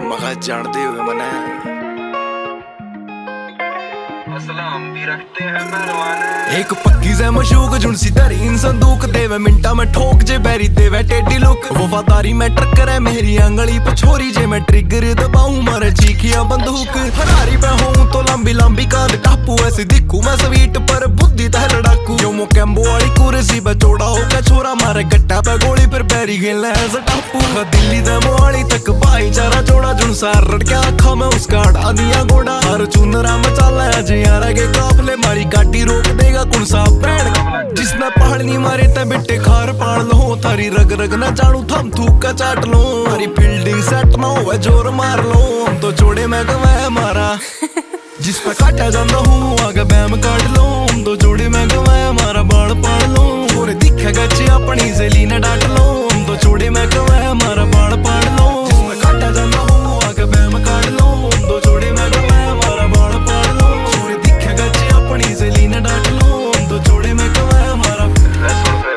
मगा जानते हुए मने हम भी रखते हैं मेहरबान। एक पक्की से मशूक जुनसी तरीन संदूक देवे मिंटा में ठोक जे बैरी देवे टेडी लुक वफादारी में टक्कर है मेरी अंगली पे छोरी जे मैं ट्रिगर दबाऊं मारे चीखिया बंदूक फरारी पे हूं तो लंबी लंबी कांद टापू ऐसी दिखूं मैं स्वीट पर बुद्धि तह लड़ाकू जो मो कैम्बो वाली कुर्सी पे चौड़ा होकर छोरा मारे गट्टा पे गोली फिर बैरी खेलना ऐसा टापू दिल्ली दे मोहाली तक भाईचारा जोड़ा जुनसार रड़के आखा में उसका हटा दिया घोड़ा हर चुनरा में चल है जे यार के काफले मारी गाड़ी रोक देगा कौन सा ब्रांड जिसने पहाड़ नहीं मारे ते बिट्टे खार पाड़ लो थारी रग रग ना जानू थम थूक का चाट लो मारी फील्डिंग सेट ना हो जोर मार लो हम तो जोड़े में गवाए मारा जिस पे काटा जाता हूँ आगे बैम काट लो हम तो जोड़े में गवाए मारा बाल पाड़ लो और दिखेगा ची अपनी सहेली ने डांट लो हम तो जोड़े में गवाए मारा बाल पाड़ लो जिसमें काटा जाता हूँ आगे बैम काट लो हम तो जोड़े में गवाए मारा बाल पाड़ लो अपनी सहेली ने डांट लो हम तो जोड़े में गवाए मारा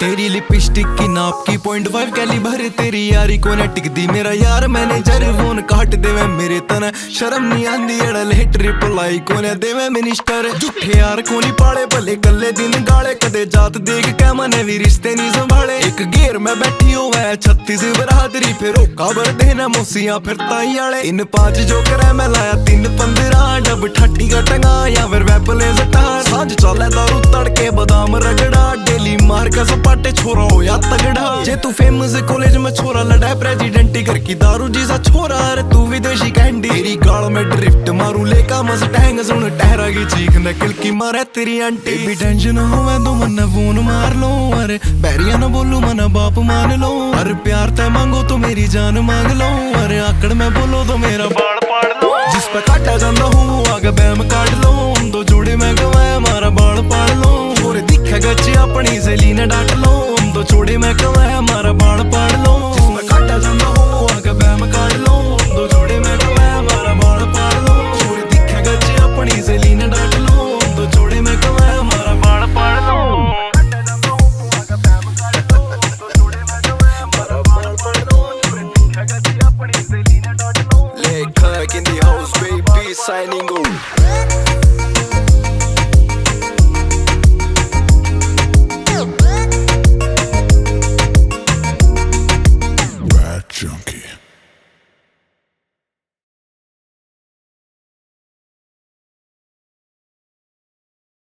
तेरी लिपस्टिक की नाप की 0.5 कैलिबर तेरी यारी को ने टिक दी मेरा यार मैनेजर फोन काट देवे मेरे तने शर्म नहीं आंदी अड़ल हिट रिप्लाई को ने देवे मिनिस्टर झूठे यार को नहीं पाले भले कल्ले दिन गाले कदे जात देख के मने भी रिश्ते नहीं संभाले एक गेर में बैठी हो वह 36 बरादरी फिर काबर देना मोसिया फिर ताई आले इन 5 जो करे मैं लाया 3-15 डब ठट्टी का टंगा या फिर वेपले सटार सांझ चले दारू तड़के बादाम रगड़ा डेली मार का सपाटे छोरा हो या तगड़ा जे तू फेमस कॉलेज में छोरा लड़ा प्रेसिडेंटी घर की दारू जीसा छोरा अरे तू विदेशी कैंडी तेरी गाल में ड्रिफ्ट मारू लेका मस्टैंग सुन टहरा की चीख नकल की मारे तेरी आंटी भी टेंशन हो मैं तो मन्ना फोन मार लो अरे बैरिया ना बोलू मना बाप मान लो अरे प्यार तय मांगो तो मेरी जान मांग लो अरे आकड़ में बोलो तो मेरा बाल पाड़ लो जिस पे काटा जाता हूँ आगे बैम काट लो हम तो जोड़े में गवाए मारा बाल पाड़ लो और दिखेगा ची अपनी सहेली ने डांट लो हम तो जोड़े में गवाए मारा बाल पाड़ लो